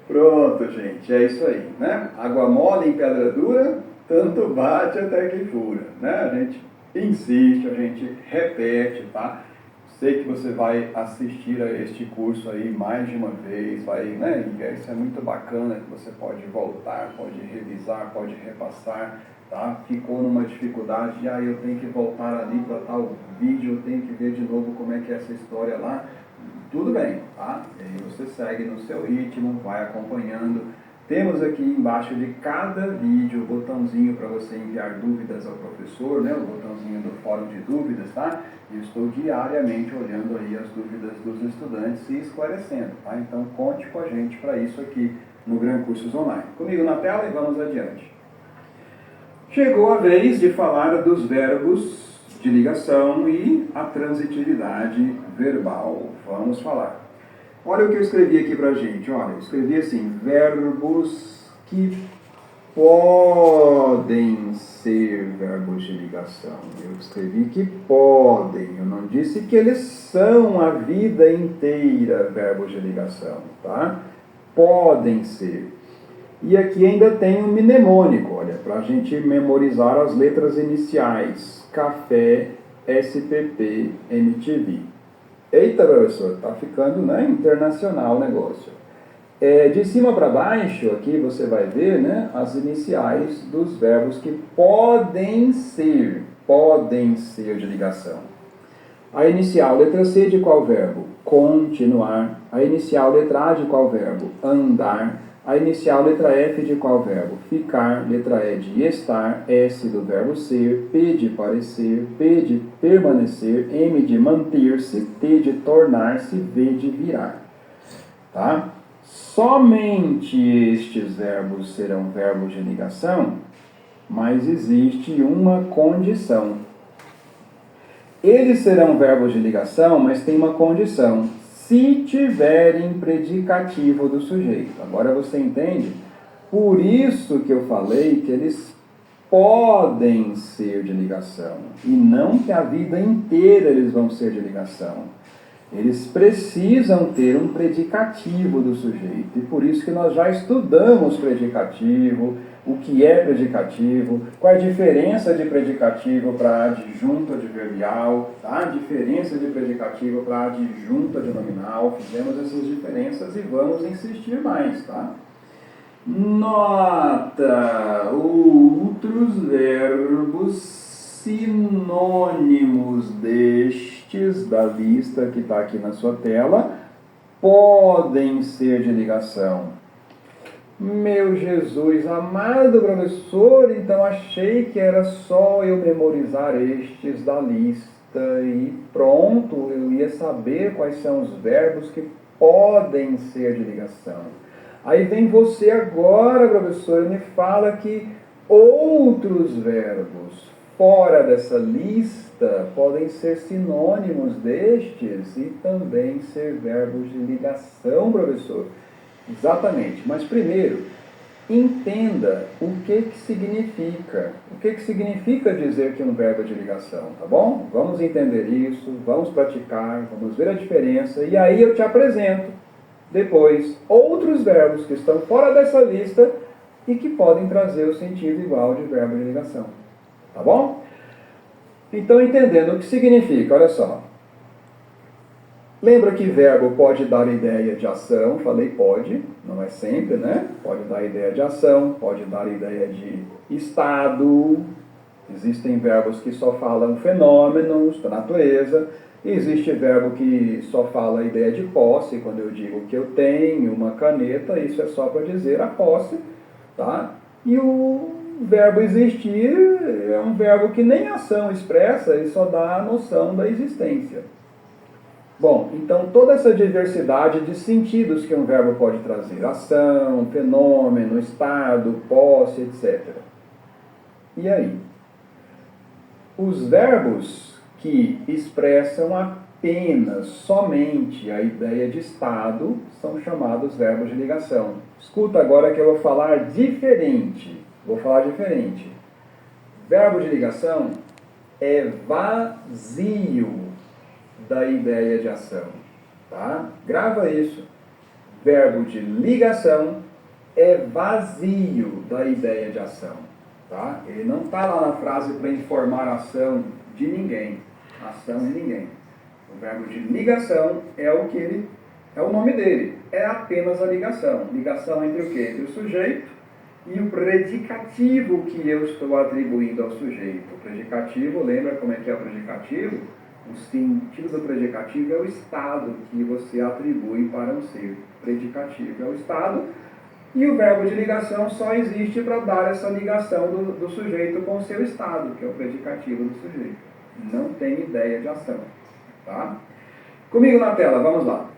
Pronto, gente, é isso aí, né? Água mole em pedra dura, tanto bate até que fura, né? A gente insiste, a gente repete, tá? Sei que você vai assistir a este curso aí mais de uma vez, vai, né? E isso é muito bacana, que você pode voltar, pode revisar, pode repassar, tá? Ficou numa dificuldade, eu tenho que voltar ali para tal vídeo, eu tenho que ver de novo como é que é essa história lá. Tudo bem, tá? E aí você segue no seu ritmo, vai acompanhando. Temos aqui embaixo de cada vídeo o botãozinho para você enviar dúvidas ao professor, né? O botãozinho do fórum de dúvidas, tá? E eu estou diariamente olhando aí as dúvidas dos estudantes e esclarecendo, tá? Então conte com a gente para isso aqui no Gran Cursos Online. Comigo na tela e vamos adiante. Chegou a vez de falar dos verbos de ligação e a transitividade verbal. Vamos falar. Olha o que eu escrevi aqui pra gente. Olha, eu escrevi assim, verbos que podem ser verbos de ligação. Eu escrevi que podem, eu não disse que eles são a vida inteira verbos de ligação, tá? Podem ser. E aqui ainda tem um mnemônico, olha, para a gente memorizar as letras iniciais. Café, SPP, MTV. Eita, professor, tá ficando, né, internacional o negócio. De cima para baixo, aqui você vai ver, né, as iniciais dos verbos que podem ser de ligação. A inicial letra C de qual verbo? Continuar. A inicial letra A de qual verbo? Andar. A inicial letra F de qual verbo? Ficar. Letra E de estar. S do verbo ser. P de parecer. P de permanecer. M de manter-se. T de tornar-se. V de virar. Tá? Somente estes verbos serão verbos de ligação, mas existe uma condição. Eles serão verbos de ligação, mas tem uma condição. Se tiverem predicativo do sujeito. Agora você entende? Por isso que eu falei que eles podem ser de ligação. E não que a vida inteira eles vão ser de ligação. Eles precisam ter um predicativo do sujeito. E por isso que nós já estudamos predicativo, o que é predicativo, qual é a diferença de predicativo para adjunto adverbial, tá? A diferença de predicativo para adjunto adnominal. Fizemos essas diferenças e vamos insistir mais, tá? Nota outros verbos sinônimos destes da lista que está aqui na sua tela podem ser de ligação. Meu Jesus amado professor, então achei que era só eu memorizar estes da lista e pronto, eu ia saber quais são os verbos que podem ser de ligação. Aí vem você agora, professor, e me fala que outros verbos fora dessa lista podem ser sinônimos destes e também ser verbos de ligação, professor. Exatamente, mas primeiro, entenda o que significa. O que significa dizer que um verbo é de ligação, tá bom? Vamos entender isso, vamos praticar, vamos ver a diferença e aí eu te apresento depois outros verbos que estão fora dessa lista e que podem trazer o sentido igual de verbo de ligação, tá bom? Então, entendendo o que significa, olha só. Lembra que verbo pode dar ideia de ação? Falei pode, não é sempre, né? Pode dar ideia de ação, pode dar ideia de estado. Existem verbos que só falam fenômenos da natureza. Existe verbo que só fala a ideia de posse. Quando eu digo que eu tenho uma caneta, isso é só para dizer a posse, tá? E o verbo existir é um verbo que nem ação expressa, ele só dá a noção da existência. Bom, então toda essa diversidade de sentidos que um verbo pode trazer, ação, fenômeno, estado, posse, etc. E aí? Os verbos que expressam apenas, somente a ideia de estado são chamados verbos de ligação. Escuta agora que eu vou falar diferente. Verbo de ligação é vazio da ideia de ação. Tá? Grava isso. Verbo de ligação é vazio da ideia de ação. Tá? Ele não está lá na frase para informar a ação de ninguém. Ação de ninguém. O verbo de ligação é o que ele é o nome dele. É apenas a ligação. Ligação entre o quê? Entre o sujeito e o predicativo que eu estou atribuindo ao sujeito. O predicativo, lembra como é que é o predicativo? O sentido do predicativo é o estado que você atribui para um ser. O predicativo é o estado. E o verbo de ligação só existe para dar essa ligação do sujeito com o seu estado, que é o predicativo do sujeito. Não tem ideia de ação. Tá? Comigo na tela, vamos lá.